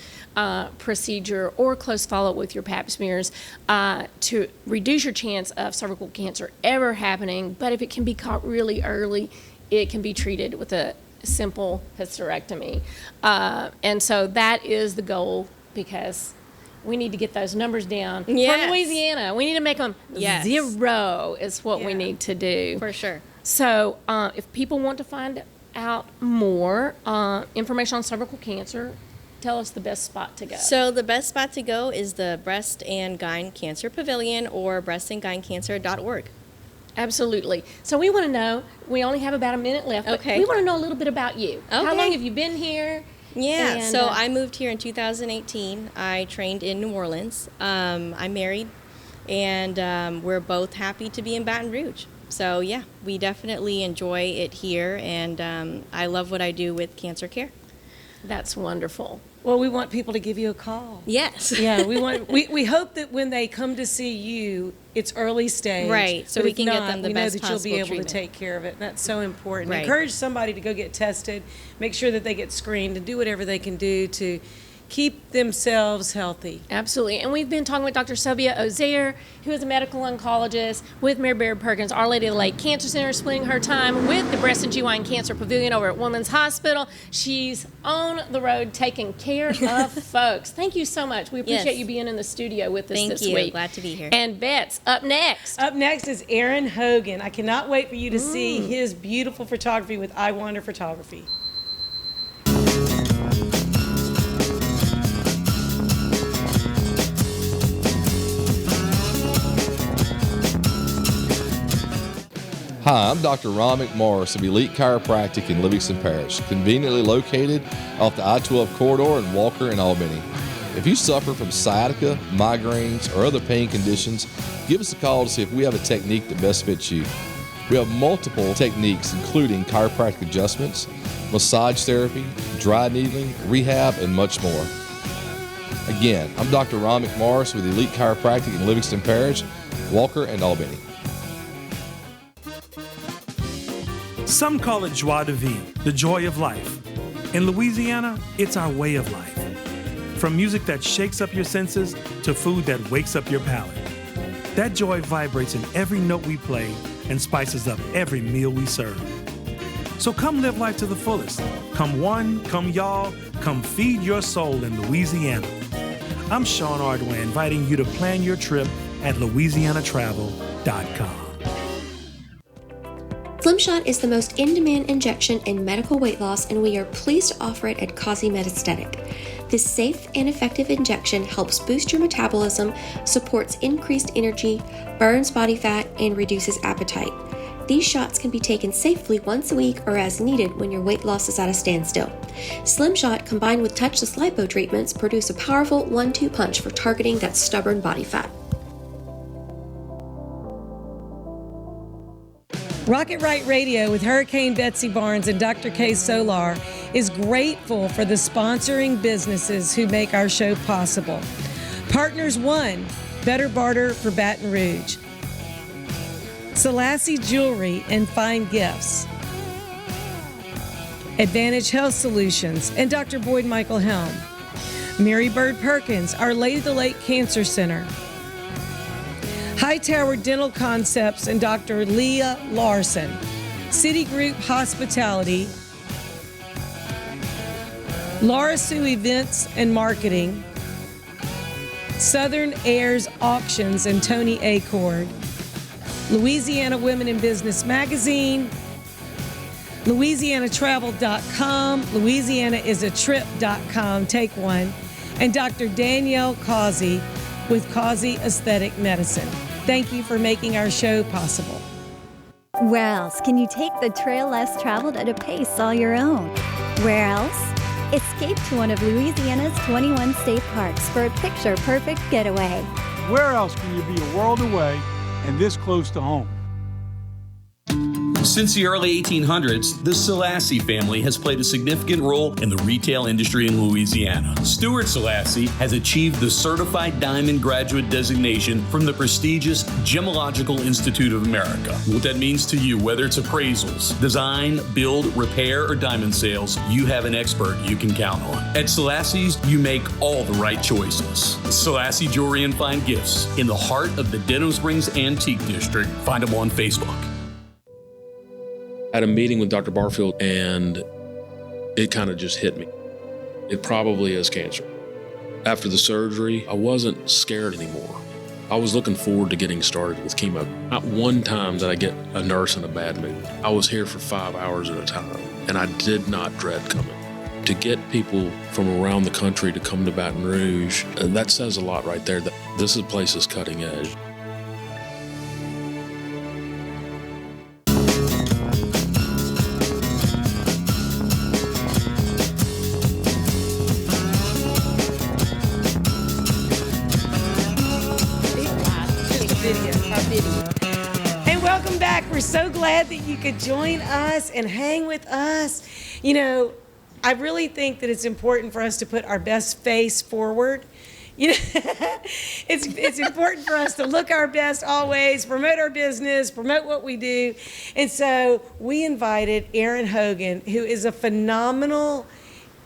procedure or close follow-up with your pap smears to reduce your chance of cervical cancer ever happening. But if it can be caught really early, it can be treated with a simple hysterectomy. And so that is the goal, because we need to get those numbers down. For Louisiana, we need to make them 0 is what we need to do. For sure. So if people want to find out more information on cervical cancer, tell us the best spot to go. So the best spot to go is the Breast and Gyne Cancer Pavilion, or breastandgynecancer.org. Absolutely. So we want to know, we only have about a minute left, but we want to know a little bit about you. Okay. How long have you been here? Yeah, And, so I moved here in 2018. I trained in New Orleans. I'm married, and we're both happy to be in Baton Rouge. So yeah, we definitely enjoy it here, and I love what I do with cancer care. That's wonderful. Well, we want people to give you a call. Yes. Yeah, we hope that when they come to see you, it's early stage. Right, so But we if can get them the we best know that you'll be possible able treatment. to take care of it. And that's so important. Right. Encourage somebody to go get tested, make sure that they get screened, and do whatever they can do to keep themselves healthy. Absolutely. And we've been talking with Dr. Sobia Ozair, who is a medical oncologist with Mary Baird Perkins, Our Lady of the Lake Cancer Center, splitting her time with the Breast and GYN Cancer Pavilion over at Women's Hospital. She's on the road taking care of folks. Thank you so much. We appreciate you being in the studio with us this week. Thank you. Glad to be here. And Bets, up next. Up next is Aaron Hogan. I cannot wait for you to see his beautiful photography with EyeWander Photography. Hi, I'm Dr. Ron McMorris of Elite Chiropractic in Livingston Parish, conveniently located off the I-12 corridor in Walker and Albany. If you suffer from sciatica, migraines, or other pain conditions, give us a call to see if we have a technique that best fits you. We have multiple techniques, including chiropractic adjustments, massage therapy, dry needling, rehab, and much more. Again, I'm Dr. Ron McMorris with Elite Chiropractic in Livingston Parish, Walker, and Albany. Some call it joie de vivre, the joy of life. In Louisiana, it's our way of life. From music that shakes up your senses to food that wakes up your palate. That joy vibrates in every note we play and spices up every meal we serve. So come live life to the fullest. Come one, come y'all, come feed your soul in Louisiana. I'm Sean Ardway, inviting you to plan your trip at louisianatravel.com. Slimshot is the most in-demand injection in medical weight loss, and we are pleased to offer it at Causey Metastatic. This safe and effective injection helps boost your metabolism, supports increased energy, burns body fat, and reduces appetite. These shots can be taken safely once a week or as needed when your weight loss is at a standstill. Slimshot combined with touchless lipo treatments produce a powerful 1-2 punch for targeting that stubborn body fat. Rocket Right Radio with Hurricane Betsy Barnes and Dr. K. Solar is grateful for the sponsoring businesses who make our show possible. Partners 1, Better Barter for Baton Rouge. Selassie Jewelry and Fine Gifts. Advantage Health Solutions and Dr. Boyd Michael Helm. Mary Bird Perkins, Our Lady of the Lake Cancer Center. Hightower Dental Concepts and Dr. Leah Larson. Citigroup Hospitality. Laura Sue Events and Marketing. Southern Airs Auctions and Tony Acord. Louisiana Women in Business Magazine. LouisianaTravel.com. LouisianaIsATrip.com. Take one. And Dr. Danielle Causey with Causey Aesthetic Medicine. Thank you for making our show possible. Where else can you take the trail less traveled at a pace all your own? Where else? Escape to one of Louisiana's 21 state parks for a picture-perfect getaway. Where else can you be a world away and this close to home? Since the early 1800s, the Selassie family has played a significant role in the retail industry in Louisiana. Stuart Selassie has achieved the Certified Diamond Graduate designation from the prestigious Gemological Institute of America. What that means to you, whether it's appraisals, design, build, repair, or diamond sales, you have an expert you can count on. At Selassie's, you make all the right choices. Selassie Jewelry and Fine Gifts in the heart of the Denham Springs Antique District. Find them on Facebook. I had a meeting with Dr. Barfield and it kind of just hit me. It probably is cancer. After the surgery, I wasn't scared anymore. I was looking forward to getting started with chemo. Not one time did I get a nurse in a bad mood. I was here for 5 hours at a time, and I did not dread coming. To get people from around the country to come to Baton Rouge, that says a lot right there. That this place is cutting edge. And welcome back. We're so glad that you could join us and hang with us. You know, I really think that it's important for us to put our best face forward. You know, it's important for us to look our best always, promote our business, promote what we do. And so we invited Erin Hogan, who is a phenomenal,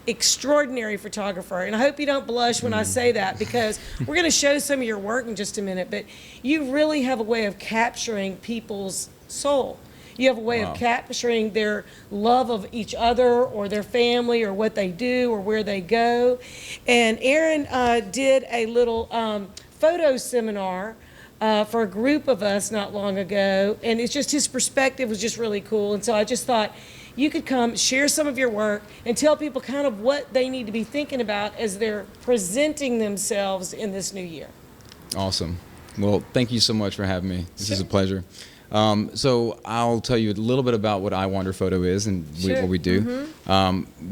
extraordinary photographer. And I hope you don't blush when I say that, because we're going to show some of your work in just a minute. But you really have a way of capturing people's soul. You have a way of capturing their love of each other or their family or what they do or where they go. And Erin did a little photo seminar for a group of us not long ago. And it's just his perspective was just really cool. And so I just thought you could come share some of your work and tell people kind of what they need to be thinking about as they're presenting themselves in this new year. Awesome. Well, thank you so much for having me. This is a pleasure. So I'll tell you a little bit about what EyeWander Photo is and what we do.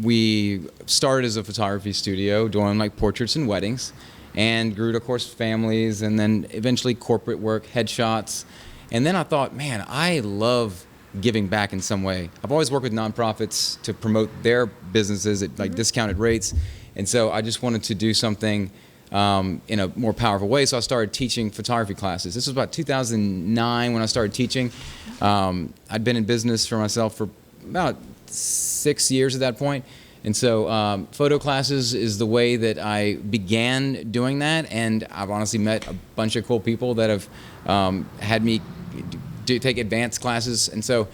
We started as a photography studio doing like portraits and weddings, and grew to, of course, families, and then eventually corporate work, headshots. And then I thought, man, I love giving back in some way. I've always worked with nonprofits to promote their businesses at like discounted rates. And so I just wanted to do something in a more powerful way. So I started teaching photography classes. This was about 2009 when I started teaching. I'd been in business for myself for about 6 years at that point. And so photo classes is the way that I began doing that. And I've honestly met a bunch of cool people that have had me take advanced classes. And so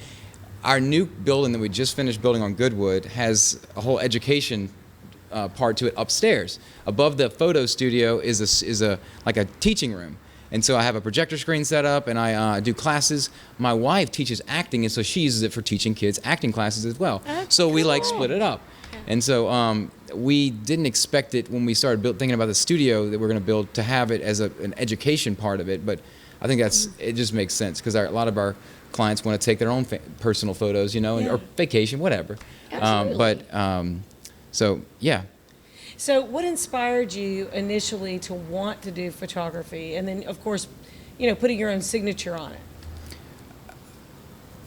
our new building that we just finished building on Goodwood has a whole education part to it upstairs. Above the photo studio is a like a teaching room. And so I have a projector screen set up, and I do classes. My wife teaches acting, and so she uses it for teaching kids acting classes as well. So we like split it up. And so we didn't expect it when we started thinking about the studio that we're going to build to have it as an education part of it. But I think it just makes sense, because a lot of our clients want to take their own personal photos, you know, or vacation, whatever. So, yeah. So what inspired you initially to want to do photography, and then, of course, you know, putting your own signature on it?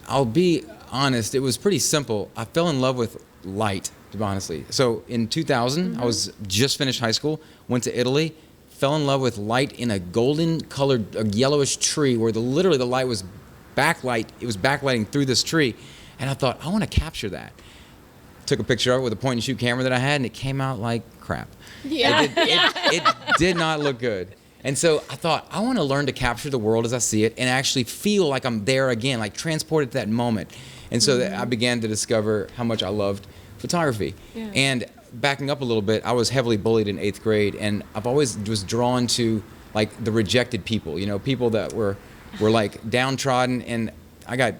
I'll be honest, it was pretty simple. I fell in love with light, to be honestly. So in 2000, I was just finished high school, went to Italy, fell in love with light in a golden colored, a yellowish tree where literally the light was backlighting through this tree. And I thought, I want to capture that. Took a picture of it with a point and shoot camera that I had, and it came out like crap. Yeah. It did not look good. And so I thought, I want to learn to capture the world as I see it and actually feel like I'm there again, like transported to that moment. And so I began to discover how much I loved photography. Yeah. And backing up a little bit, I was heavily bullied in 8th grade, and I've always was drawn to like the rejected people, you know, people that were like downtrodden, and I got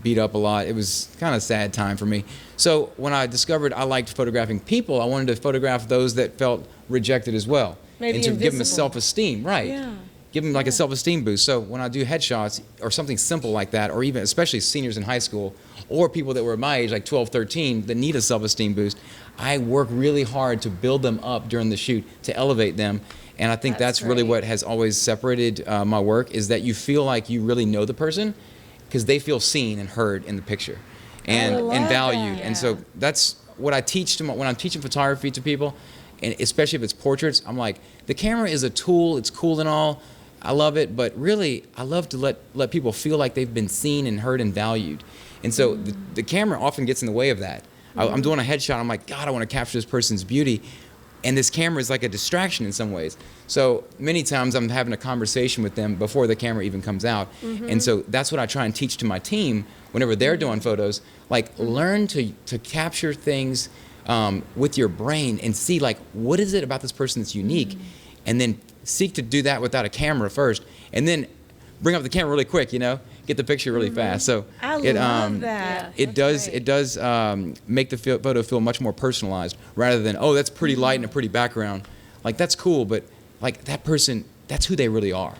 beat up a lot. It was kind of a sad time for me. So when I discovered I liked photographing people, I wanted to photograph those that felt rejected as well. Maybe and to invisible. give them a self-esteem, right? Yeah. Give them like a self-esteem boost. So when I do headshots or something simple like that, or even especially seniors in high school, or people that were my age, like 12, 13, that need a self-esteem boost, I work really hard to build them up during the shoot, to elevate them. And I think that's really what has always separated my work, is that you feel like you really know the person, because they feel seen and heard in the picture and valued. And so that's what I teach them when I'm teaching photography to people, and especially if it's portraits. I'm like, the camera is a tool, it's cool and all, I love it, but really I love to let people feel like they've been seen and heard and valued. And so the camera often gets in the way of that. I'm doing a headshot, I'm like, God, I want to capture this person's beauty. And this camera is like a distraction in some ways. So many times I'm having a conversation with them before the camera even comes out. And so that's what I try and teach to my team whenever they're doing photos. Like, learn to capture things with your brain and see, like, what is it about this person that's unique? And then seek to do that without a camera first. And then bring up the camera really quick, you know? Get the picture really fast. So I love that. It does make the photo feel much more personalized, rather than, oh, that's pretty light and a pretty background. Like, that's cool, but like, that person, that's who they really are.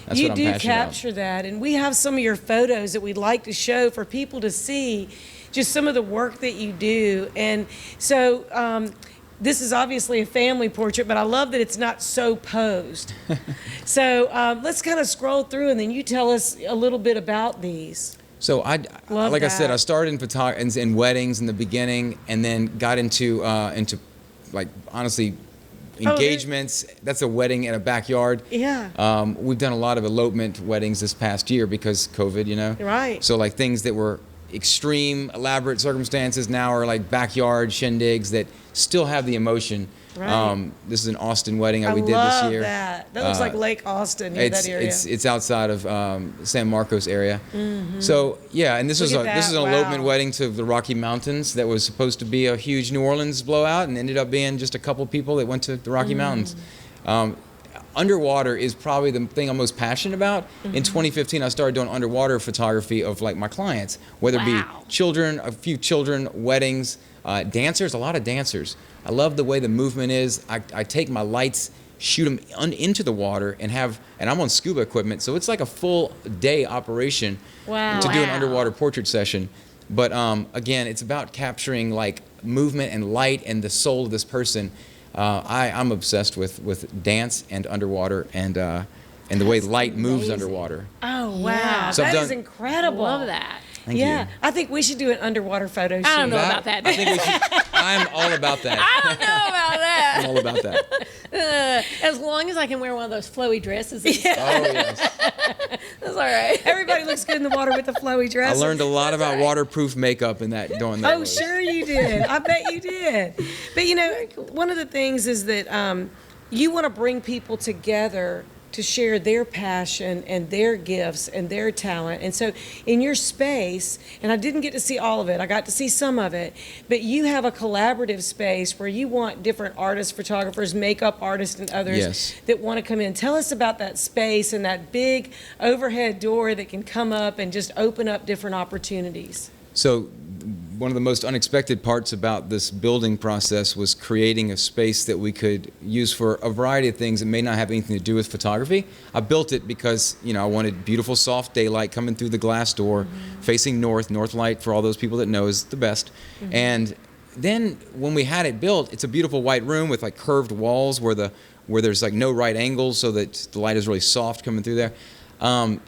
That's you what I'm do passionate capture that, and we have some of your photos that we'd like to show for people to see just some of the work that you do. And so this is obviously a family portrait, but I love that it's not so posed. So let's kind of scroll through, and then you tell us a little bit about these. So like I said, I started in weddings in the beginning, and then got into like, honestly, engagements. That's a wedding in a backyard. Yeah. We've done a lot of elopement weddings this past year because COVID, you know. Right. So like things that were extreme, elaborate circumstances now are like backyard shindigs that still have the emotion. Right. This is an Austin wedding we did this love year. that. That looks like Lake Austin, that area. It's outside of San Marcos area. So yeah, and this is an elopement wedding to the Rocky Mountains that was supposed to be a huge New Orleans blowout, and ended up being just a couple people that went to the Rocky Mountains. Underwater is probably the thing I'm most passionate about. In 2015, I started doing underwater photography of like my clients, whether it be children, a few children, weddings, dancers, a lot of dancers. I love the way the movement is. I take my lights, shoot them into the water, and I'm on scuba equipment, so it's like a full day operation to do an underwater portrait session. But again, it's about capturing like movement and light and the soul of this person. I'm obsessed with dance and underwater, and the way light moves underwater. Oh wow, Yeah. So that is incredible. Love that. Thank you. I think we should do an underwater photo shoot. I don't know about that. I think we should. I'm all about that. I don't know about that. I'm all about that. As long as I can wear one of those flowy dresses. And Oh yes. That's all right. Everybody looks good in the water with the flowy I dresses. learned a lot about waterproof makeup in that during that. Oh, sure you did. I bet you did. But you know, one of the things is that you want to bring people together to share their passion and their gifts and their talent. And so in your space, and I didn't get to see all of it, I got to see some of it, but you have a collaborative space where you want different artists, photographers, makeup artists, and others that want to come in. Tell us about that space and that big overhead door that can come up and just open up different opportunities. So one of the most unexpected parts about this building process was creating a space that we could use for a variety of things that may not have anything to do with photography. I built it because, you know, I wanted beautiful soft daylight coming through the glass door, facing north light for all those people that know is the best. And then when we had it built, it's a beautiful white room with like curved walls where there's like no right angles, so that the light is really soft coming through there.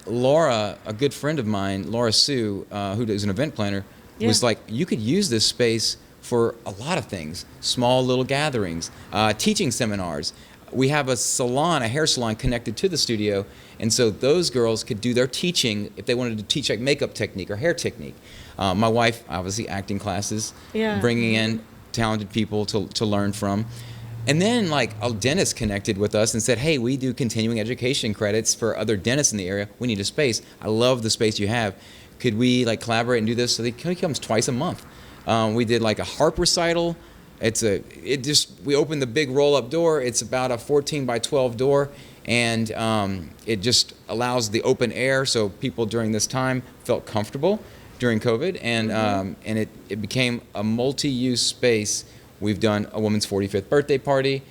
Laura, a good friend of mine, Laura Sue, who is an event planner, was like, you could use this space for a lot of things, small little gatherings, teaching seminars. We have a salon, a hair salon connected to the studio, and so those girls could do their teaching if they wanted to teach like makeup technique or hair technique. My wife, obviously, acting classes, bringing in talented people to learn from. And then like a dentist connected with us and said, hey, we do continuing education credits for other dentists in the area. We need a space. I love the space you have. Could we like collaborate and do this? So he comes twice a month. We did like a harp recital. We opened the big roll-up door. It's about a 14 by 12 door, and it just allows the open air, so people during this time felt comfortable during COVID, and it became a multi-use space. We've done a woman's 45th birthday party.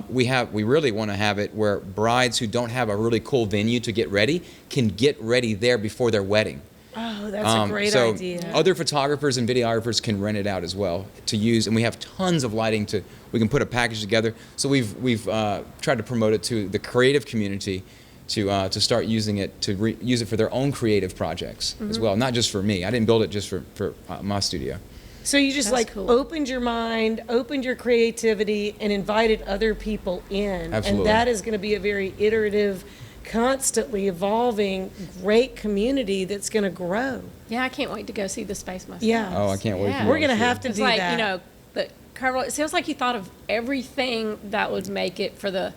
We really want to have it where brides who don't have a really cool venue to get ready can get ready there before their wedding. Oh, that's a great idea. Other photographers and videographers can rent it out as well to use, and we have tons of lighting we can put a package together. So we've tried to promote it to the creative community to start using it, to use it for their own creative projects as well, not just for me. I didn't build it just for my studio. So you just opened your mind, opened your creativity, and invited other people in. Absolutely. And that is going to be a very iterative, constantly evolving, great community that's going to grow. Yeah, I can't wait to go see the space myself. Yeah. Oh, I can't wait. We're going to have to It's do like, that. you know, the cover. It sounds like you thought of everything that would make it for the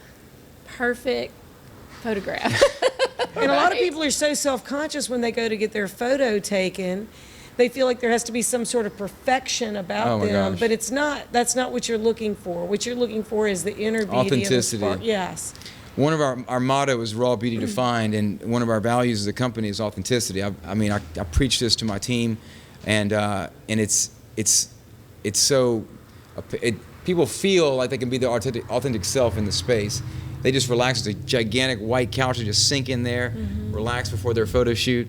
perfect photograph. And a lot of people are so self-conscious when they go to get their photo taken. They feel like there has to be some sort of perfection about them, but it's not. That's not what you're looking for. What you're looking for is the inner beauty. Authenticity. And the spark. Yes. One of our motto is raw beauty defined, and one of our values as a company is authenticity. I preach this to my team, and it's so people feel like they can be their authentic self in the space. They just relax. It's a gigantic white couch. They just sink in there, relax before their photo shoot.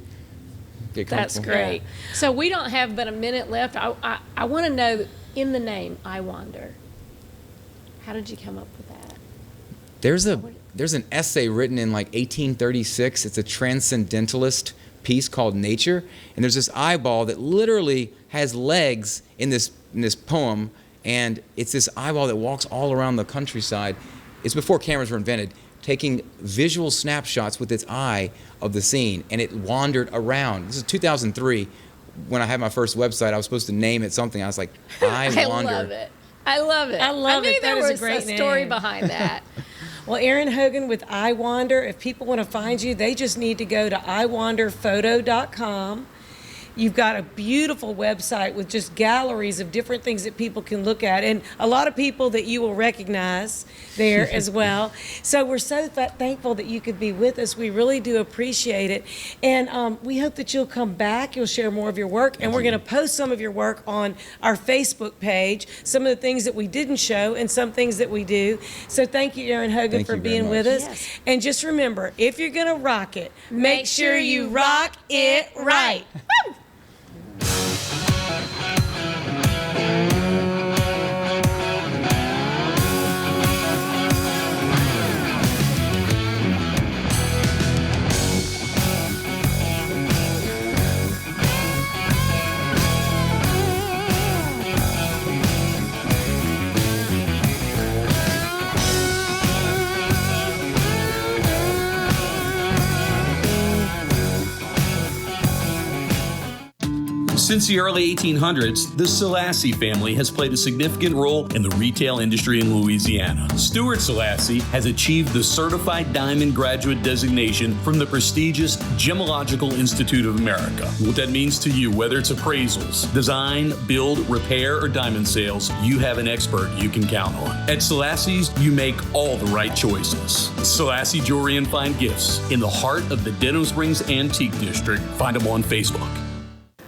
Get That's comfortable. great. So we don't have but a minute left. I want to know, in the name EyeWander, how did you come up with that? There's an essay written in like 1836. It's a transcendentalist piece called Nature, and there's this eyeball that literally has legs in this poem, and it's this eyeball that walks all around the countryside. It's before cameras were invented, taking visual snapshots with its eye of the scene, and it wandered around. This is 2003. When I had my first website, I was supposed to name it something. I was like, EyeWander. I love it. I love it. I knew there was a story behind that. Well, Erin Hogan with EyeWander. If people want to find you, they just need to go to EyeWanderPhoto.com. You've got a beautiful website with just galleries of different things that people can look at, and a lot of people that you will recognize there as well. So we're so thankful that you could be with us. We really do appreciate it, and we hope that you'll come back. You'll share more of your work, and we're going to post some of your work on our Facebook page, some of the things that we didn't show and some things that we do. So thank you, Erin Hogan, for being with us. Yes. And just remember, if you're going to rock it, make sure you rock it right. Since the early 1800s, the Selassie family has played a significant role in the retail industry in Louisiana. Stuart Selassie has achieved the Certified Diamond Graduate designation from the prestigious Gemological Institute of America. What that means to you, whether it's appraisals, design, build, repair, or diamond sales, you have an expert you can count on. At Selassie's, you make all the right choices. Selassie Jewelry and Fine Gifts, in the heart of the Denham Springs Antique District. Find them on Facebook.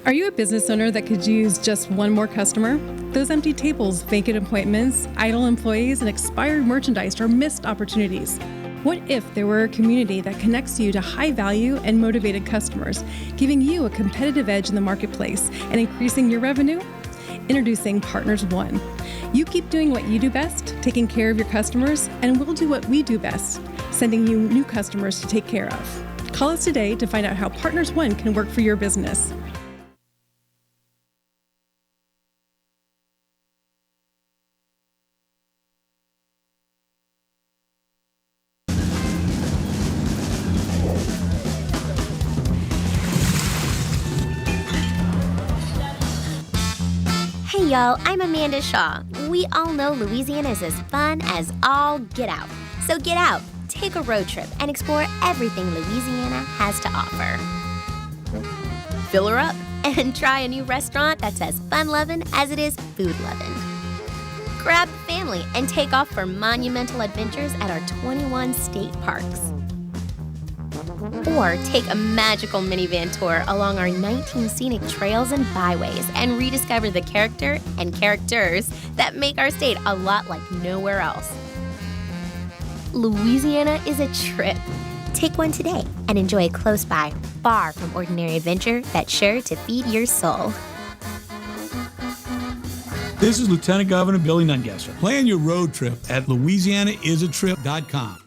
Are you a business owner that could use just one more customer? Those empty tables, vacant appointments, idle employees, and expired merchandise are missed opportunities. What if there were a community that connects you to high-value and motivated customers, giving you a competitive edge in the marketplace and increasing your revenue? Introducing Partners One. You keep doing what you do best, taking care of your customers, and we'll do what we do best, sending you new customers to take care of. Call us today to find out how Partners One can work for your business. Hey y'all, I'm Amanda Shaw. We all know Louisiana is as fun as all get out. So get out, take a road trip, and explore everything Louisiana has to offer. Fill her up and try a new restaurant that's as fun-loving as it is food-loving. Grab the family and take off for monumental adventures at our 21 state parks. Or take a magical minivan tour along our 19 scenic trails and byways and rediscover the character and characters that make our state a lot like nowhere else. Louisiana is a trip. Take one today and enjoy a close by, far from ordinary adventure that's sure to feed your soul. This is Lieutenant Governor Billy Nungesser. Plan your road trip at LouisianaIsATrip.com.